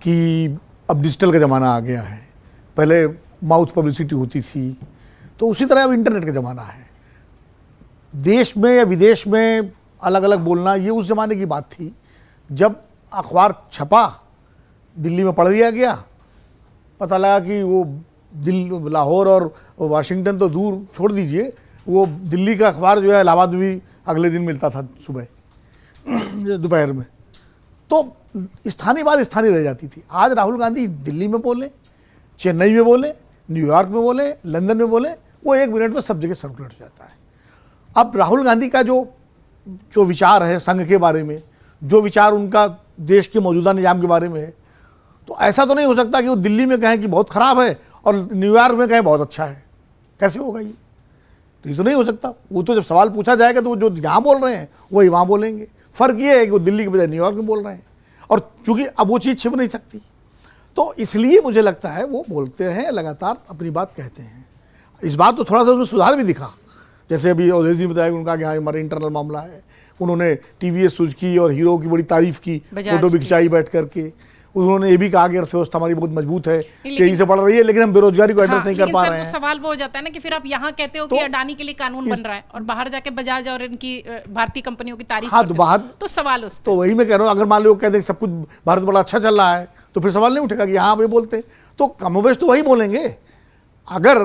कि अब डिजिटल का ज़माना आ गया है, पहले माउथ पब्लिसिटी होती थी, तो उसी तरह अब इंटरनेट का ज़माना है। देश में या विदेश में अलग अलग बोलना ये उस ज़माने की बात थी जब अखबार छपा, दिल्ली में पढ़ लिया गया, पता लगा कि वो लाहौर और वाशिंगटन तो दूर छोड़ दीजिए, वो दिल्ली का अखबार जो है इलाहाबाद में भी अगले दिन मिलता था सुबह दोपहर में। तो स्थानीय बात स्थानीय रह जाती थी। आज राहुल गांधी दिल्ली में बोले, चेन्नई में बोले, न्यूयॉर्क में बोले, लंदन में बोले, वो 1 मिनट में सब जगह सर्कुलेट हो जाता है। अब राहुल गांधी का जो विचार है संघ के बारे में, जो विचार उनका देश के मौजूदा निज़ाम के बारे में है, तो ऐसा तो नहीं हो सकता कि वो दिल्ली में कहें कि बहुत ख़राब है और न्यूयॉर्क में कहें बहुत अच्छा है। कैसे होगा ये? तो ये तो नहीं हो सकता। वो तो जब सवाल पूछा जाएगा तो वो जो यहाँ बोल रहे हैं वही वहाँ बोलेंगे। फ़र्क ये है कि वो दिल्ली के बजाय न्यूयॉर्क में बोल रहे हैं, और चूँकि अब वो चीज़ छिप नहीं सकती, तो इसलिए मुझे लगता है वो बोलते हैं, लगातार अपनी बात कहते हैं। इस बात तो थोड़ा सा उसमें सुधार भी दिखा, जैसे अभी अवधेश जी बताया कि उनका यहाँ हमारा इंटरनल मामला है, उन्होंने टीवीएस सुजुकी और हीरो की बड़ी तारीफ की, फोटो भी खिंचाई बैठ करके। उन्होंने ये भी कहा कि अर्थव्यवस्था हमारी बहुत मजबूत है, तेजी से बढ़ रही है, लेकिन हम बेरोजगारी को एड्रेस नहीं कर पा रहे हैं। सवाल वो हो जाता है ना कि फिर आप यहाँ कहते हो कि अडानी के लिए कानून बन रहा है और बाहर जाके बजाज और इनकी भारतीय कंपनियों की तारीफ करते हो, तो सवाल उस तो वही मैं कह रहा हूँ, अगर मान लो कहते हैं सब कुछ भारत बड़ा अच्छा चल रहा है तो फिर सवाल नहीं उठेगा कि यहाँ पे बोलते, तो कमोवेश तो वही बोलेंगे। अगर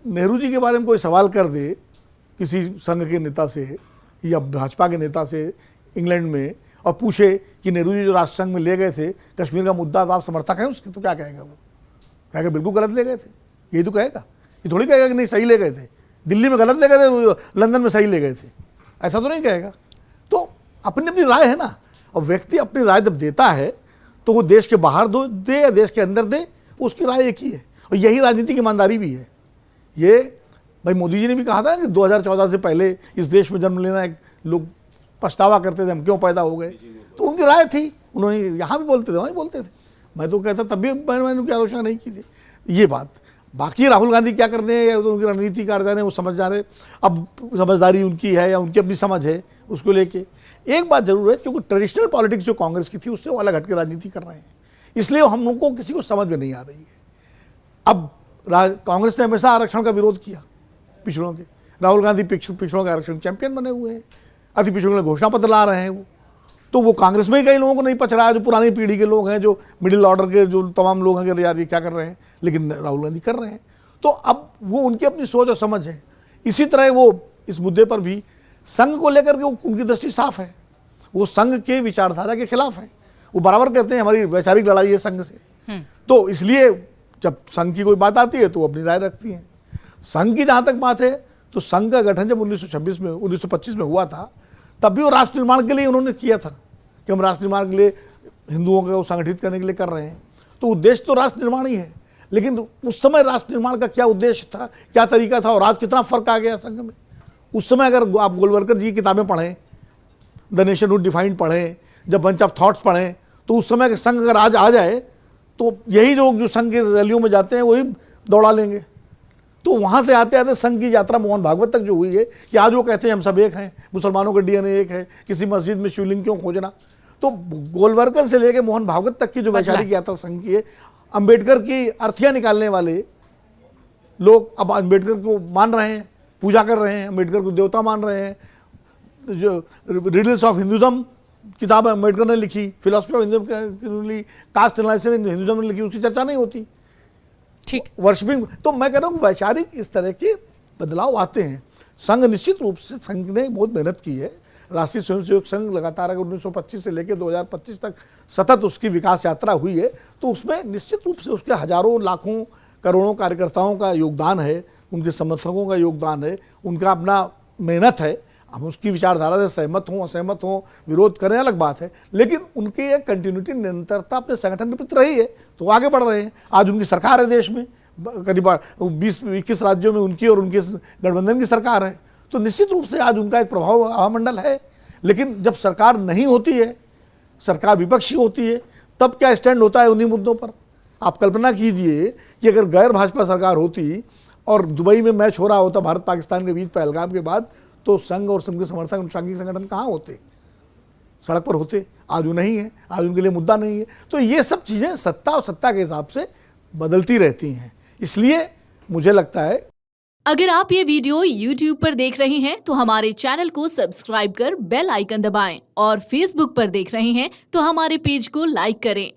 नेहरू जी के बारे में कोई सवाल कर दे किसी संघ के नेता से या भाजपा के नेता से इंग्लैंड में, और पूछे कि नेहरू जी जो राष्ट्रसंघ में ले गए थे कश्मीर का मुद्दा, तो आप समर्थक हैं उसके, तो क्या कहेगा वो? कहेगा बिल्कुल गलत ले गए थे, यही तो कहेगा। ये थोड़ी कहेगा कि नहीं सही ले गए थे, दिल्ली में गलत ले गए थे, लंदन में सही ले गए थे, ऐसा तो नहीं कहेगा। तो अपनी अपनी राय है ना, और व्यक्ति अपनी राय जब देता है तो वो देश के बाहर दे या देश के अंदर दे, उसकी राय एक ही है, और यही राजनीति की ईमानदारी भी है। ये भाई मोदी जी ने भी कहा था कि 2014 से पहले इस देश में जन्म लेना एक लोग पछतावा करते थे, हम क्यों पैदा हो गए, तो उनकी राय थी, उन्होंने यहाँ भी बोलते थे वहीं बोलते थे। मैं तो कहता तब भी मैंने उनकी आलोचना नहीं की थी। ये बात बाकी राहुल गांधी क्या करते हैं या तो उनकी रणनीति कर जा रहे हैं, वो समझ जा रहे। अब समझदारी उनकी है या उनकी अपनी समझ है उसको लेके। एक बात जरूर है, क्योंकि ट्रेडिशनल पॉलिटिक्स जो कांग्रेस की थी उससे वो अलग हटके राजनीति कर रहे हैं, इसलिए हम लोग को किसी को समझ में नहीं आ रही है। अब कांग्रेस ने हमेशा आरक्षण का विरोध किया पिछड़ों के, राहुल गांधी पिछड़ों के आरक्षण चैंपियन बने हुए हैं, अति पिछड़ों के घोषणा पत्र ला रहे हैं वो, तो वो कांग्रेस में ही कई लोगों को नहीं पच रहा है, जो पुरानी पीढ़ी के लोग हैं, जो मिडिल ऑर्डर के जो तमाम लोग हैं कि यार ये क्या कर रहे हैं, लेकिन राहुल गांधी कर रहे हैं। तो अब वो उनकी अपनी सोच और समझ है। इसी तरह वो इस मुद्दे पर भी संघ को लेकर के उनकी दृष्टि साफ है, वो संघ के विचारधारा के खिलाफ है। वो बराबर कहते हैं हमारी वैचारिक लड़ाई है संघ से, तो इसलिए जब संघ की कोई बात आती है तो वो अपनी राय रखती हैं। संघ की जहाँ तक बात है तो संघ का गठन जब 1925 में हुआ था, तब भी वो राष्ट्र निर्माण के लिए उन्होंने किया था कि हम राष्ट्र निर्माण के लिए हिंदुओं को संगठित करने के लिए कर रहे हैं। तो उद्देश्य तो राष्ट्र निर्माण ही है, लेकिन उस समय राष्ट्र निर्माण का क्या उद्देश्य था, क्या तरीका था, और आज कितना फर्क आ गया संघ में। उस समय अगर आप गोलवलकर जी की किताबें पढ़ें, द नेशनहुड डिफाइंड पढ़ें, जब बंच ऑफ थॉट्स पढ़ें, तो उस समय संघ अगर आज आ जाए तो यही लोग जो संघ की रैलियों में जाते हैं वही दौड़ा लेंगे। तो वहाँ से आते आते संघ की यात्रा मोहन भागवत तक जो हुई है कि आज वो कहते हैं हम सब एक हैं, मुसलमानों का डीएनए एक है, किसी मस्जिद में शिवलिंग क्यों खोजना। तो गोलवलकर से लेकर मोहन भागवत तक की जो वैचारिक यात्रा संघ की है, अम्बेडकर की अर्थियाँ निकालने वाले लोग अब अम्बेडकर को मान रहे हैं, पूजा कर रहे हैं, अम्बेडकर को देवता मान रहे हैं। जो रिडल्स ऑफ हिंदुज़म किताब अम्बेडकर ने लिखी, philosophy of Hinduism, caste analysis Hinduism ने लिखी, उसकी चर्चा नहीं होती, ठीक वर्शिपिंग। तो मैं कह रहा हूँ वैचारिक इस तरह के बदलाव आते हैं। संघ निश्चित रूप से संघ ने बहुत मेहनत की है। राष्ट्रीय स्वयंसेवक संघ लगातार अगर 1925 से लेकर 2025 तक सतत उसकी विकास यात्रा हुई है, तो उसमें निश्चित रूप से उसके हजारों लाखों करोड़ों कार्यकर्ताओं का योगदान है, उनके समर्थकों का योगदान है, उनका अपना मेहनत है। हम उसकी विचारधारा से सहमत हों असहमत हों, विरोध करें अलग बात है, लेकिन उनकी एक कंटिन्यूटी निरंतरता अपने संगठन के प्रति रही है, तो आगे बढ़ रहे हैं। आज उनकी सरकार है देश में, करीब 20-21 राज्यों में उनकी और उनके गठबंधन की सरकार है, तो निश्चित रूप से आज उनका एक प्रभाव हवामंडल है। लेकिन जब सरकार नहीं होती है, सरकार विपक्षी होती है, तब क्या स्टैंड होता है उन्हीं मुद्दों पर। आप कल्पना कीजिए कि अगर गैर भाजपा सरकार होती और दुबई में मैच हो रहा होता भारत पाकिस्तान के बीच पहलगाम के बाद, तो संघ और संघ के समर्थक अनुषंगिक संगठन कहाँ होते? सड़क पर होते, आज वो नहीं है, आज उनके लिए मुद्दा नहीं है। तो ये सब चीज़ें सत्ता और सत्ता के हिसाब से बदलती रहती हैं। इसलिए मुझे लगता है, अगर आप ये वीडियो YouTube पर देख रहे हैं तो हमारे चैनल को सब्सक्राइब कर बेल आइकन दबाएं और Facebook पर देख रहे हैं तो हमारे पेज को लाइक करें।